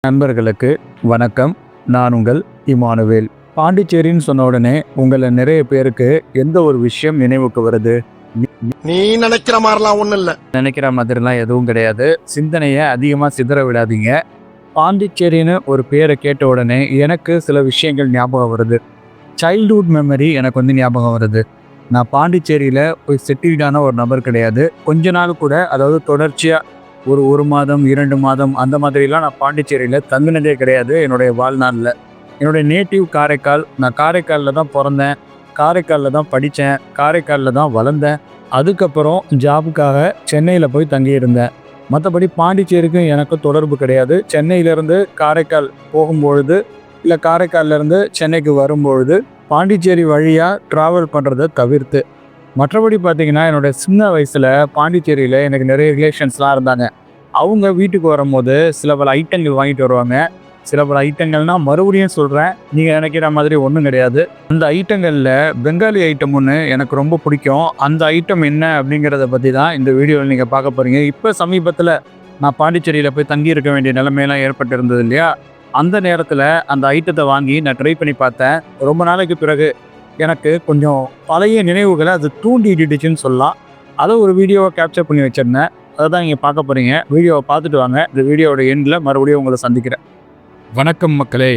நண்பர்களுக்கு வணக்கம். நான் உங்கள் இமானுவேல். பாண்டிச்சேரின்னு சொன்ன உடனே உங்களை நிறைய பேருக்கு எந்த ஒரு விஷயம் நினைவுக்கு வருது? நீ நினைக்கிற மாதிரிலாம் ஒண்ணும் இல்ல. நினைக்கிற மாதிரிலாம் எதுவும் கிடையாது. சிந்தனையை அதிகமாக சிதற விடாதீங்க. பாண்டிச்சேரின்னு ஒரு பேரை கேட்ட உடனே எனக்கு சில விஷயங்கள் ஞாபகம் வருது. சைல்ட்ஹுட் மெமரி எனக்கு ஞாபகம் வருது. நான் பாண்டிச்சேரியில் போய் செட்டில்டான ஒரு நபர் கிடையாது. கொஞ்ச நாள் கூட, அதாவது தொடர்ச்சியாக ஒரு மாதம் 2 மாதம் அந்த மாதிரிலாம் நான் பாண்டிச்சேரியில் தங்கினதே கிடையாது என்னுடைய வாழ்நாளில். என்னுடைய நேட்டிவ் காரைக்கால். நான் காரைக்காலில் தான் பிறந்தேன், காரைக்காலில் தான் படித்தேன், காரைக்காலில் தான் வளர்ந்தேன். அதுக்கப்புறம் ஜாபுக்காக சென்னையில் போய் தங்கியிருந்தேன். மற்றபடி பாண்டிச்சேரிக்கும் எனக்கு தொடர்பு கிடையாது. சென்னையிலேருந்து காரைக்கால் போகும்பொழுது, இல்லை காரைக்காலிலேருந்து சென்னைக்கு வரும்பொழுது பாண்டிச்சேரி வழியாக ட்ராவல் பண்ணுறதை தவிர்த்து, மற்றபடி பார்த்திங்கன்னா என்னோடய சின்ன வயசில் பாண்டிச்சேரியில் எனக்கு நிறைய ரிலேஷன்ஸ்லாம் இருந்தாங்க. அவங்க வீட்டுக்கு வரும்போது சில பல ஐட்டங்கள் வாங்கிட்டு வருவாங்க. சில பல ஐட்டங்கள்னால் மறுபடியும் சொல்கிறேன், நீங்கள் நினைக்கிற மாதிரி ஒன்றும் கிடையாது. அந்த ஐட்டங்களில் பெங்காலி ஐட்டம் ஒன்று எனக்கு ரொம்ப பிடிக்கும். அந்த ஐட்டம் என்ன அப்படிங்கிறத பற்றி தான் இந்த வீடியோவில் நீங்கள் பார்க்க போகிறீங்க. இப்போ சமீபத்தில் நான் பாண்டிச்சேரியில் போய் தங்கியிருக்க வேண்டிய நிலைமையெல்லாம் ஏற்பட்டிருந்தது இல்லையா? அந்த நேரத்தில் அந்த ஐட்டத்தை வாங்கி நான் ட்ரை பண்ணி பார்த்தேன். ரொம்ப நாளைக்கு பிறகு எனக்கு கொஞ்சம் பழைய நினைவுகளை அது தூண்டிடுச்சுன்னு சொல்லலாம். அதை ஒரு வீடியோவை கேப்சர் பண்ணி வச்சுருந்தேன். அதை தான் நீங்கள் பார்க்க போகிறீங்க. வீடியோவை பார்த்துட்டு வாங்க. இந்த வீடியோவோட எண்டில் மறுபடியும் உங்களை சந்திக்கிறேன். வணக்கம் மக்களே.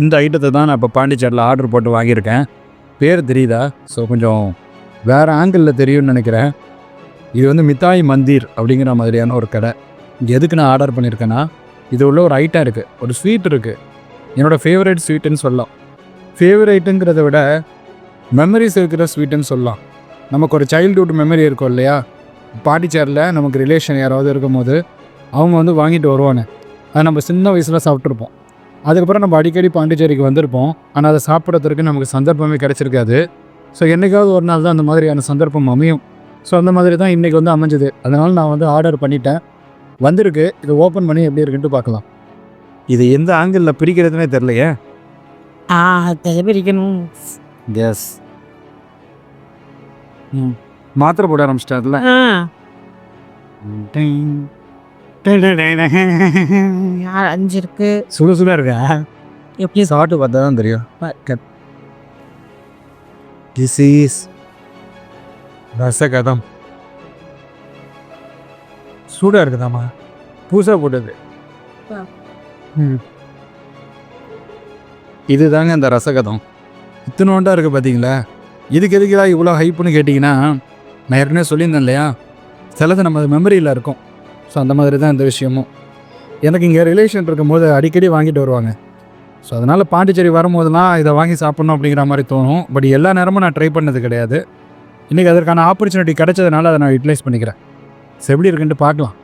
இந்த ஐட்டத்தை தான் நான் இப்போ பாண்டிச்சேரியில் ஆர்டர் போட்டு வாங்கியிருக்கேன். பேர் தெரியுதா? ஸோ கொஞ்சம் வேறு ஆங்கிளில் தெரியும்னு நினைக்கிறேன். இது மித்தாய் மந்திர் அப்படிங்கிற மாதிரியான ஒரு கடை. இங்கே எதுக்கு நான் ஆர்டர் பண்ணியிருக்கேன்னா, இது உள்ள ஒரு ஐட்டம் இருக்குது, ஒரு ஸ்வீட் இருக்குது. என்னோடய ஃபேவரட் ஸ்வீட்டுன்னு சொல்லலாம். ஃபேவரேட்டுங்கிறத விட மெமரிஸ் இருக்கிற ஸ்வீட்டுன்னு சொல்லலாம். நமக்கு ஒரு சைல்டுஹுட் மெமரி இருக்கும் இல்லையா? பாண்டிச்சேரியில் நமக்கு ரிலேஷன் யாராவது இருக்கும் போது அவங்க வாங்கிட்டு வருவாங்க. அதை நம்ம சின்ன வயசில் சாப்பிட்ருப்போம். அதுக்கப்புறம் நம்ம அடிக்கடி பாண்டிச்சேரிக்கு வந்திருப்போம். ஆனால் அதை சாப்பிட்றதுக்கு நமக்கு சந்தர்ப்பமே கிடச்சிருக்காது. ஸோ என்றைக்காவது ஒரு நாள் தான் அந்த மாதிரியான சந்தர்ப்பம் அமையும். ஸோ அந்த மாதிரி தான் இன்றைக்கி அமைஞ்சுது. அதனால் நான் ஆர்டர் பண்ணிட்டேன். வந்திருக்கு. இதை ஓப்பன் பண்ணி எப்படி இருக்குன்ட்டு பார்க்கலாம். இது எந்த ஆங்கிளில் பிரிக்கிறதுனே தெரிலையே. பிரிக்கணும். எஸ், மாத்திரை போட ஆரம்பிச்சிட்டார்ல. அஞ்சு இருக்கு. சுட இருக்கா? எப்படி சாப்பிட்டு பார்த்தா தான் தெரியும். திஸ் இஸ் ரசகதம். சூடாக இருக்குதாம்மா, பூசா போட்டது. இதுதாங்க அந்த ரசகதம். இத்தனோண்டா இருக்குது பார்த்தீங்களா? இதுக்கு எதுக்குதா இவ்வளோ ஹைப்புன்னு கேட்டிங்கன்னா, நான் ஏற்கனவே சொல்லியிருந்தேன் இல்லையா, சிலது நம்ம மெமரியில் இருக்கும். ஸோ அந்த மாதிரி தான் இந்த விஷயமும். எனக்கு இங்கே ரிலேஷன் இருக்கும்போது அடிக்கடி வாங்கிட்டு வருவாங்க. ஸோ அதனால் பாண்டிச்சேரி வரும்போதுலாம் இதை வாங்கி சாப்பிட்ணும் அப்படிங்கிற மாதிரி தோணும். பட் எல்லா நேரமும் நான் ட்ரை பண்ணது கிடையாது. இன்றைக்கி அதற்கான ஆப்பர்ச்சுனிட்டி கிடைச்சதுனால அதை நான் யூட்டிலைஸ் பண்ணிக்கிறேன். ஸோ எப்படி இருக்குன்ட்டு பார்க்கலாம்.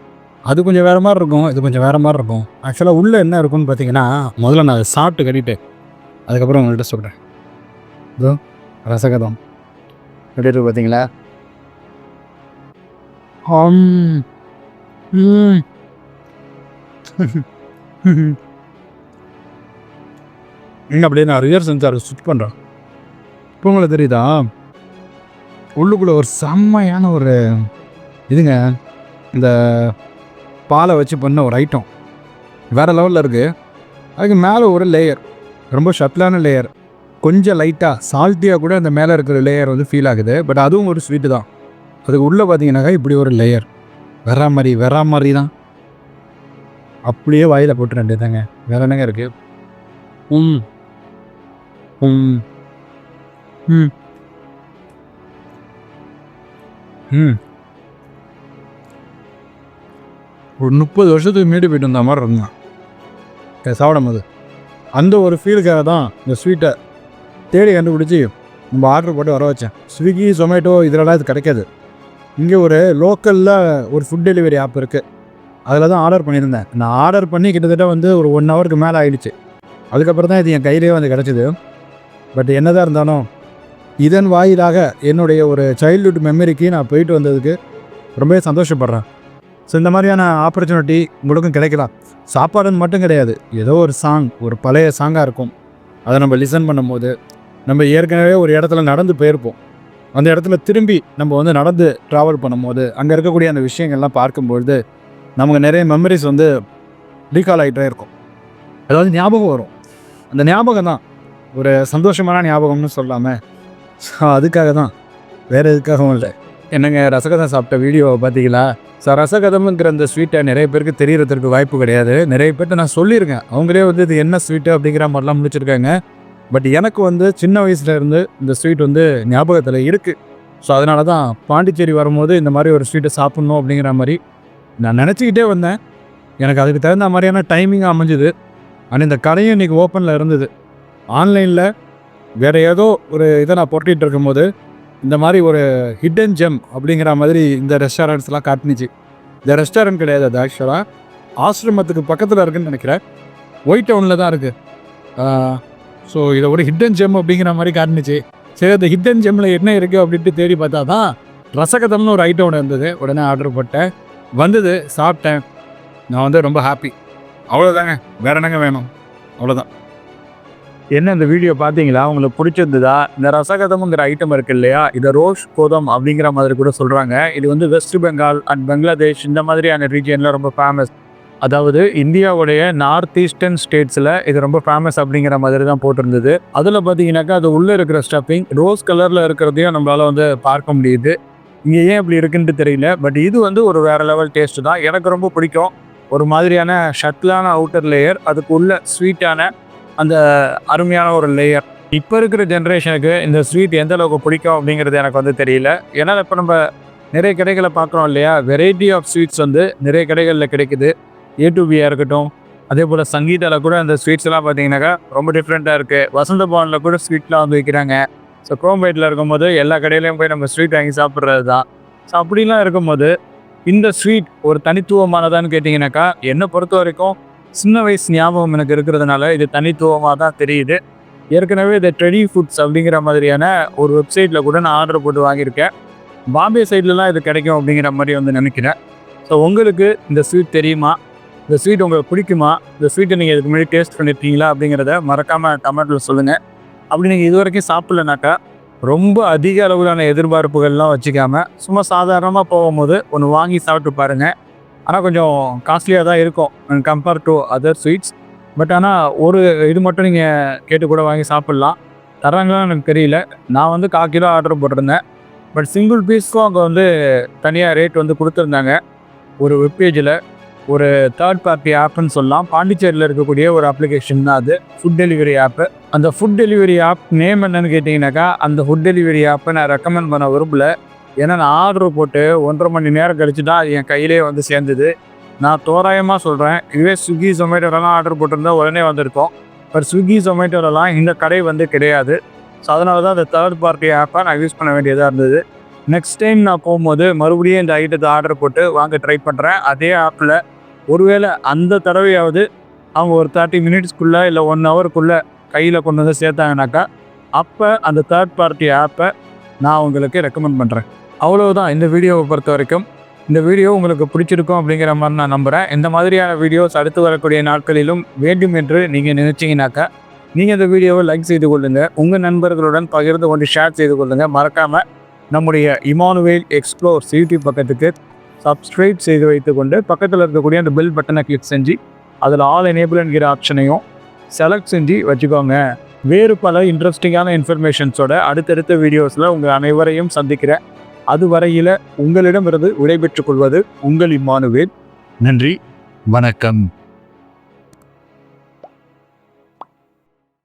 அது கொஞ்சம் வேறு மாதிரி இருக்கும், இது கொஞ்சம் வேறு மாதிரி இருக்கும். ஆக்சுவலாக உள்ளே என்ன இருக்குன்னு பார்த்தீங்கன்னா, முதல்ல நான் அதை சாப்பிட்டு கட்டிட்டு அதுக்கப்புறம் உங்கள்கிட்ட சொல்கிறேன். இதோ ரசகதம் எப்படி இருக்கு பார்த்தீங்களா? அப்படியே நான் ரியர் சென்சார் சுவிட்ச் பண்ணுறேன். இப்போ உங்களுக்கு தெரியுதா? உள்ளுக்குள்ளே ஒரு செம்மையான ஒரு இதுங்க, இந்த பாலை வச்சு பண்ண ஒரு ஐட்டம் வேறு லெவலில் இருக்குது. அதுக்கு மேலே ஒரு லேயர், ரொம்ப ஷட்டிலான லேயர், கொஞ்சம் லைட்டாக சால்ட்டியாக கூட அந்த மேலே இருக்கிற லேயர் ஃபீல் ஆகுது. பட் அதுவும் ஒரு ஸ்வீட்டு தான். அதுக்கு உள்ளே பார்த்தீங்கன்னாக்கா இப்படி ஒரு லேயர் வேற மாதிரி தான். அப்படியே வாயில் போட்டு ரெண்டு தாங்க. வேற என்னங்க இருக்குது? ஒரு 30 வருஷத்துக்கு மீறி போய்ட்டு வந்த மாதிரி இருந்தான் சாப்பிடும் போது. அந்த ஒரு ஃபீலுக்காக தான் இந்த ஸ்வீட்டை தேடி கண்டுபிடிச்சி நம்ம ஆர்டர் போட்டு வர வச்சேன். ஸ்விக்கி, ஜொமேட்டோ இதிலலாம் இது கிடைக்காது. இங்கே ஒரு லோக்கலில் ஒரு ஃபுட் டெலிவரி ஆப் இருக்குது, அதில் தான் ஆர்டர் பண்ணியிருந்தேன். நான் ஆர்டர் பண்ணி கிட்டத்தட்ட ஒரு 1 ஹவருக்கு மேலே ஆகிடுச்சு. அதுக்கப்புறம் தான் இது என் கையிலே கிடச்சிது. பட் என்னதான் இருந்தாலும் இதன் வாயிலாக என்னுடைய ஒரு சைல்ட்ஹுட் மெமரிக்கு நான் போயிட்டு வந்ததுக்கு ரொம்பவே சந்தோஷப்படுறேன். ஸோ இந்த மாதிரியான ஆப்பர்ச்சுனிட்டி உங்களுக்கும் கிடைக்கலாம். சாப்பாடுன்னு மட்டும் கிடையாது, ஏதோ ஒரு சாங், ஒரு பழைய சாங்காக இருக்கும், அதை நம்ம லிசன் பண்ணும்போது, நம்ம ஏற்கனவே ஒரு இடத்துல நடந்து போயிருப்போம், அந்த இடத்துல திரும்பி நம்ம நடந்து ட்ராவல் பண்ணும்போது அங்கே இருக்கக்கூடிய அந்த விஷயங்கள்லாம் பார்க்கும்பொழுது நமக்கு நிறைய மெமரிஸ் ரீகால் ஆகிட்டே இருக்கும். அதாவது ஞாபகம் வரும். அந்த ஞாபகம் தான் ஒரு சந்தோஷமான ஞாபகம்னு சொல்லாமல். ஸோ அதுக்காக தான், வேறு எதுக்காகவும் இல்லை. என்னங்க ரசகதம் சாப்பிட்ட வீடியோவை பார்த்தீங்களா? ஸோ ரசகதம்ங்கிற அந்த ஸ்வீட்டை நிறைய பேருக்கு தெரியறதுக்கு வாய்ப்பு கிடையாது. நிறைய பேர்ட்ட நான் சொல்லியிருக்கேன், அவங்களே வந்து இது என்ன ஸ்வீட்டு அப்படிங்கிற மாதிரிலாம் முடிச்சிருக்காங்க. பட் எனக்கு வந்து சின்ன வயசுலேருந்து இந்த ஸ்வீட் வந்து ஞாபகத்தில் இருக்குது. ஸோ அதனால தான் பாண்டிச்சேரி வரும்போது இந்த மாதிரி ஒரு ஸ்வீட்டை சாப்பிட்ணும் அப்படிங்கிற மாதிரி நான் நினச்சிக்கிட்டே வந்தேன். எனக்கு அதுக்கு தகுந்த மாதிரியான டைமிங்காக அமைஞ்சுது. ஆனால் இந்த கடையும் இன்றைக்கி ஓப்பனில் இருந்தது. ஆன்லைனில் வேறு ஏதோ ஒரு இதை நான் போட்டிகிட்டு இருக்கும்போது இந்த மாதிரி ஒரு ஹிடன் ஜெம் அப்படிங்கிற மாதிரி இந்த ரெஸ்டாரண்ட்ஸ்லாம் காட்டுனுச்சு. இந்த ரெஸ்டாரண்ட் கிடையாது, அது ஆக்சுவலாக ஆசிரமத்துக்கு பக்கத்தில் இருக்குதுன்னு நினைக்கிறேன். ஒயிட் டவுனில் தான் இருக்குது. ஸோ இதை ஒரு ஹிடன் ஜெம் அப்படிங்கிற மாதிரி காட்டுனுச்சு. சரி, அந்த ஹிடன் ஜெம்மில் என்ன இருக்குது அப்படின்ட்டு தேடி பார்த்தா தான் ரசகதம்னு ஒரு ஐட்டம் ஒன்று இருந்தது. உடனே ஆர்டர் போட்டேன், வந்தது, சாப்பிட்டேன். நான் வந்து ரொம்ப ஹாப்பி. அவ்வளோதாங்க, வேற என்னங்க வேணும்? அவ்வளோதான். என்ன இந்த வீடியோ பார்த்தீங்களா? உங்களுக்கு பிடிச்சிருந்ததா? இந்த ரசகதம்ங்கிற ஐட்டம் இருக்குது இல்லையா, இதை ரோஸ் கோதம் அப்படிங்கிற மாதிரி கூட சொல்கிறாங்க. இது வந்து வெஸ்ட் பெங்கால் அண்ட் பங்களாதேஷ் இந்த மாதிரியான ரீஜியனில் ரொம்ப ஃபேமஸ். அதாவது இந்தியாவுடைய நார்த் ஈஸ்டர்ன் ஸ்டேட்ஸில் இது ரொம்ப ஃபேமஸ் அப்படிங்கிற மாதிரி தான் போட்டிருந்தது. அதில் பார்த்தீங்கன்னாக்கா அது உள்ளே இருக்கிற ஸ்டஃபிங் ரோஸ் கலரில் இருக்கிறதையும் நம்மளால் வந்து பார்க்க முடியுது. இங்கே ஏன் இப்படி இருக்குன்ட்டு தெரியல. பட் இது வந்து ஒரு வேறு லெவல் டேஸ்ட்டு தான். எனக்கு ரொம்ப பிடிக்கும். ஒரு மாதிரியான ஷட்டிலான அவுட்டர் லேயர், அதுக்கு உள்ள ஸ்வீட்டான அந்த அருமையான ஒரு லேயர். இப்போ இருக்கிற ஜென்ரேஷனுக்கு இந்த ஸ்வீட் எந்த அளவுக்கு பிடிக்கும் அப்படிங்கிறது எனக்கு வந்து தெரியல. ஏன்னா இப்போ நம்ம நிறைய கடைகளை பார்க்குறோம் இல்லையா, வெரைட்டி ஆஃப் ஸ்வீட்ஸ் வந்து நிறைய கடைகளில் கிடைக்குது. A2Bயாக இருக்கட்டும், அதே போல் சங்கீதாவில் கூட அந்த ஸ்வீட்ஸ்லாம் பார்த்தீங்கன்னாக்கா ரொம்ப டிஃப்ரெண்ட்டாக இருக்குது. வசந்த பவனில் கூட ஸ்வீட்லாம் வந்து வைக்கிறாங்க. ஸோ குரோம்பேட்டில் இருக்கும்போது எல்லா கடையிலையும் போய் நம்ம ஸ்வீட் வாங்கி சாப்பிட்றது தான். ஸோ அப்படிலாம் இருக்கும்போது இந்த ஸ்வீட் ஒரு தனித்துவமானதான்னு கேட்டிங்கனாக்கா, என்னை பொறுத்த வரைக்கும் சின்ன வயசு ஞாபகம் எனக்கு இருக்கிறதுனால இது தனித்துவமாக தான் தெரியுது. ஏற்கனவே இந்த ட்ரெடி ஃபுட்ஸ் அப்படிங்கிற மாதிரியான ஒரு வெப்சைட்டில் கூட நான் ஆர்டர் போட்டு வாங்கியிருக்கேன். பாம்பே சைட்லலாம் இது கிடைக்கும் அப்படிங்கிற மாதிரி வந்து நினைக்கிறேன். ஸோ உங்களுக்கு இந்த ஸ்வீட் தெரியுமா? இந்த ஸ்வீட் உங்களுக்கு பிடிக்குமா? இந்த ஸ்வீட்டை நீங்கள் இதுக்கு முன்னாடி டேஸ்ட் பண்ணியிருக்கீங்களா அப்படிங்கிறத மறக்காமல் கமெண்ட்டில் சொல்லுங்கள். அப்படி நீங்கள் இது வரைக்கும் சாப்பிட்லனாக்கா ரொம்ப அதிக அளவிலான எதிர்பார்ப்புகள்லாம் வச்சுக்காமல் சும்மா சாதாரணமாக போகும்போது ஒன்று வாங்கி சாப்பிட்டு பாருங்கள். ஆனால் கொஞ்சம் காஸ்ட்லியாக தான் இருக்கும் compare to other sweets. But ஆனால் ஒரு இது மட்டும் நீங்கள் கேட்டு கூட வாங்கி சாப்பிட்லாம். தராங்களான்னு எனக்கு தெரியல. நான் வந்து 1/4 கிலோ ஆர்டர் போட்டிருந்தேன். பட் சிங்கிள் பீஸ்க்கும் அங்கே வந்து தனியாக ரேட் வந்து கொடுத்துருந்தாங்க. ஒரு வெப்பேஜில் ஒரு தேர்ட் பார்ட்டி ஆப்புன்னு சொல்லலாம். பாண்டிச்சேரியில் இருக்கக்கூடிய ஒரு அப்ளிகேஷன் தான் அது, ஃபுட் டெலிவரி ஆப்பு. அந்த ஃபுட் டெலிவரி ஆப் நேம் என்னன்னு கேட்டிங்கனாக்கா, அந்த ஃபுட் டெலிவரி ஆப்பை நான் ரெக்கமெண்ட் பண்ண விரும்பல. ஏன்னா நான் ஆர்டர் போட்டு 1.5 மணி நேரம் கழிச்சு தான் அது என் கையிலே வந்து சேர்ந்தது. நான் தோராயமாக சொல்கிறேன், இதுவே ஸ்விக்கி ஜொமேட்டோலாம் ஆர்டர் போட்டிருந்தா உடனே வந்திருக்கோம். பட் ஸ்விக்கி ஜொமேட்டோலாம் இந்த கடை வந்து கிடையாது. ஸோ அதனால தான் அந்த தேர்ட் பார்ட்டி ஆப்பை நான் யூஸ் பண்ண வேண்டியதாக இருந்தது. நெக்ஸ்ட் டைம் நான் போகும்போது மறுபடியும் இந்த ஐட்டத்தை ஆர்டர் போட்டு வாங்க ட்ரை பண்ணுறேன். அதே ஆப்பில் ஒருவேளை அந்த தடவையாவது அவங்க ஒரு 30 மினிட்ஸ்க்குள்ளே இல்லை 1 ஹவருக்குள்ளே கையில் கொண்டு வந்து சேர்த்தாங்கனாக்கா, அப்போ அந்த தேர்ட் பார்ட்டி ஆப்பை நான் உங்களுக்கு ரெக்கமெண்ட் பண்ணுறேன். அவ்வளவுதான் இந்த வீடியோவை பொறுத்த வரைக்கும். இந்த வீடியோ உங்களுக்கு பிடிச்சிருக்கும் அப்படிங்கிற மாதிரி நான் நம்புகிறேன். இந்த மாதிரியான வீடியோஸ் அடுத்து வரக்கூடிய நாட்களிலும் வேண்டும் என்று நீங்கள் நினச்சிங்கனாக்கா, நீங்கள் இந்த வீடியோவை லைக் செய்து கொள்ளுங்கள். உங்கள் நண்பர்களுடன் பகிர்ந்து கொண்டு ஷேர் செய்து கொள்ளுங்கள். மறக்காமல் நம்முடைய இமானுவேல் எக்ஸ்ப்ளோர்ஸ் யூடியூப் பக்கத்துக்கு சப்ஸ்கிரைப் செய்து வைத்துக்கொண்டு பக்கத்தில் இருக்கக்கூடிய அந்த பெல் பட்டனை கிளிக் செஞ்சு அதில் ஆல் எனேபிள் என்கிற ஆப்ஷனையும் செலக்ட் செஞ்சு வச்சுக்கோங்க. வேறு பல இன்ட்ரெஸ்டிங்கான இன்ஃபர்மேஷன்ஸோட அடுத்தடுத்த வீடியோஸில் உங்கள் அனைவரையும் சந்திக்கிறேன். அதுவரையில் உங்களிடமிருந்து விடைபெற்றுக் கொள்வது உங்கள் இமானுவேல். நன்றி, வணக்கம்.